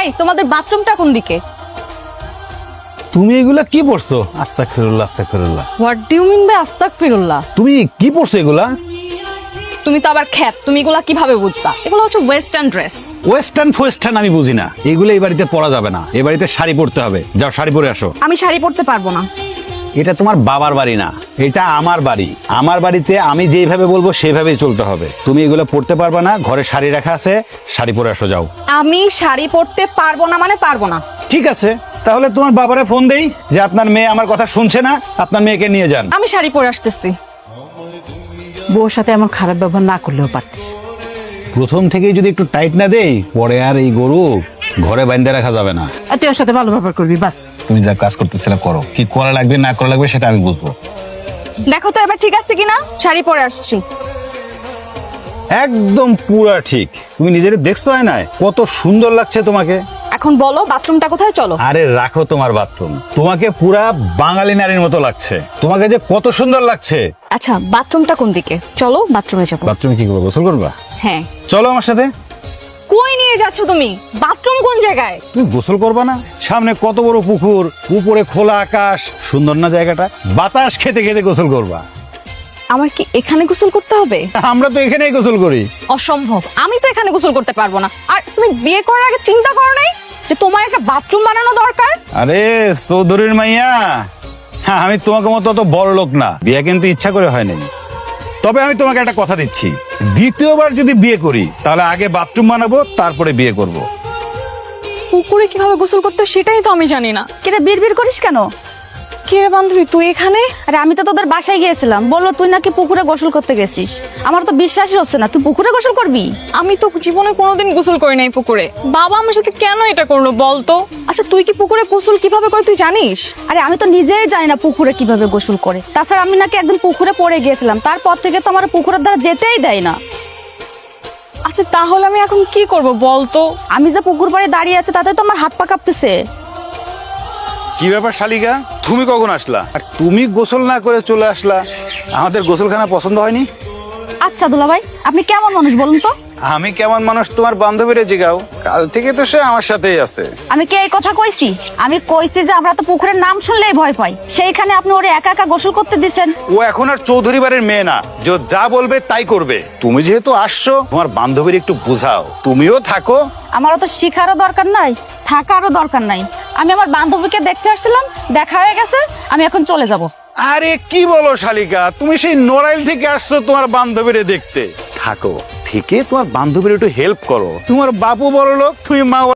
এই তোমাদের বাথরুমটা কোন দিকে? তুমি এগুলা কি পড়ছো? আস্তাগফিরুল্লাহ আস্তাগফিরুল্লাহ। What do you mean by আস্তাগফিরুল্লাহ? তুমি কি পড়ছো এগুলা? তুমি তো আবার খ্যাত, তুমি এগুলা কিভাবে বুঝবা? এগুলো হচ্ছে ওয়েস্টার্ন ড্রেস। ওয়েস্টার্ন আমি বুঝি না। এগুলো এই বাড়িতে পরা যাবে না, এই বাড়িতে শাড়ি পরতে হবে। যাও শাড়ি পরে আসো। আমি শাড়ি পরতে পারবো না। এটা তোমার বাবার বাড়ি না, এটা আমার বাড়ি। আমার বাড়িতে আমি যেইভাবে বলবো সেইভাবেই চলতে হবে। তুমি এগুলো পরতে পারবে না, ঘরে শাড়ি রাখা আছে, শাড়ি পরে আসো যাও। আমি শাড়ি পরতে পারবো না মানে পারবো না। ঠিক আছে, তাহলে তোমার বাবারে ফোন দেই যে আপনার মেয়ে আমার কথা শুনছে না, আপনার মেয়েকে নিয়ে যান। আমি শাড়ি পরে আসতেছি। বউর সাথে এমন খারাপ ব্যবহার না করলেও পারতিস। প্রথম থেকেই যদি একটু টাইট না দেই, পরে আর এই গরু ঘরে বাইন্ধে রাখা যাবে না। আর তুই ওর সাথে ভালো ব্যবহার করবি বাস। তুমি যা কাজ করতেছিলে করো, কি করা লাগবে না করা লাগবে সেটা আমি বুঝবো। দেখো তো এবার ঠিক আছে কিনা। শাড়ি পরে আসছি। একদম পুরা ঠিক। তুমি নিজের দেখছো হয় না কত সুন্দর লাগছে তোমাকে? এখন বলো বাথরুমটা কোথায়? চলো। আরে রাখো তোমার বাথরুম, তোমাকে পুরা বাঙালি নারীর মতো লাগছে। তোমাকে যে কত সুন্দর লাগছে। আচ্ছা বাথরুমটা কোন দিকে? চলো বাথরুমে যাবো। বাথরুমে কি করবো? গোসল করবা? হ্যাঁ। চলো আমার সাথে। কই নিয়ে যাচ্ছ তুমি? বাথরুম কোন জায়গায়? তুমি গোসল করবা না? সামনে কত বড় পুকুর, উপরে খোলা আকাশ, সুন্দর না জায়গাটা? বাতাস খেতে খেতে গোসল করবা। আমার কি এখানে গোসল করতে হবে? আমরা তো এখানেই গোসল করি। অসম্ভব, আমি তো এখানে গোসল করতে পারবো না। আর তুমি বিয়ে করার আগে চিন্তা করো নাই যে তোমার একটা বাথরুম বানানো দরকার? আরে চৌধুরীর মাইয়া, হ্যাঁ আমি তোমাকে মতো অত বড় লোক না। বিয়ে কিন্তু ইচ্ছা করে হয় নাই। তবে আমি তোমাকে একটা কথা দিচ্ছি, দ্বিতীয়বার যদি বিয়ে করি তাহলে আগে বাথরুম বানাবো, তারপরে বিয়ে করব। পুকুরে কিভাবে গোসল করতে সেটাই তো আমি জানি না। কিরে বিড়বিড় করিস কেন? কে রে বান্ধবী তুই এখানে? আরে আমি তো তোদের বাসায় গিয়েছিলাম, বললো তুই নাকি পুকুরে গোসল করতে গেছিস। আমার তো বিশ্বাসই হচ্ছে না তুই পুকুরে গোসল করবি। আমি তো জীবনে কোনোদিন গোসল করি নাই পুকুরে। বাবা আমার সাথে কেন এটা করলো বলতো? আচ্ছা তুই কি পুকুরে গোসল কিভাবে করে তুই জানিস? আরে আমি তো নিজেই জানি না পুকুরে কিভাবে গোসল করে। তাছাড়া আমি নাকি একদিন পুকুরে পড়ে গিয়েছিলাম, তারপর থেকে তো আমার পুকুরের দ্বারা যেতেই দেয় না। আচ্ছা তাহলে আমি এখন কি করব বলতো? আমি যে পুকুর পাড়ে দাঁড়িয়ে আছে তাতে তো আমার হাত পা কাঁপতেছে। কি ব্যাপার শালিকা, তুমি কখন আসলা? আর তুমি গোসল না করে চলে আসলা। আমাদের গোসলখানা পছন্দ হয়নি? আচ্ছা দুলা ভাই আপনি কেমন মানুষ বলুন তো? আমি কেমন মানুষ তোমার বান্ধবীরে জিগাও, কাল থেকে তো সে আমার সাথেই আছে। আমি কি এই কথা কইছি? আমি কইছি যে আমরা তো পুকুরের নাম শুনলেই ভয় পাই, সেইখানে আপনি ওরে একা একা গোসল করতে দিছেন। ও এখন আর চৌধুরী বাড়ির মেয়ে না যে ও যা বলবে তাই করবে। তুমি যেহেতু আসছো, তোমার বান্ধবীর একটু বোঝাও, তুমিও থাকো। আমারও তো শিখারও দরকার নাই, থাকারও দরকার নাই। আমি আমার বান্ধবীকে দেখতে আসছিলাম, দেখা হয়ে গেছে, আমি এখন চলে যাব। আরে কি বলো শালিকা, তুমি সেই নড়াইল থেকে আসছো তোমার বান্ধবীরে দেখতে। থাকো, থেকে তোমার বান্ধবীর একটু হেল্প করো। তোমার বাপু বড় লোক, তুমি মা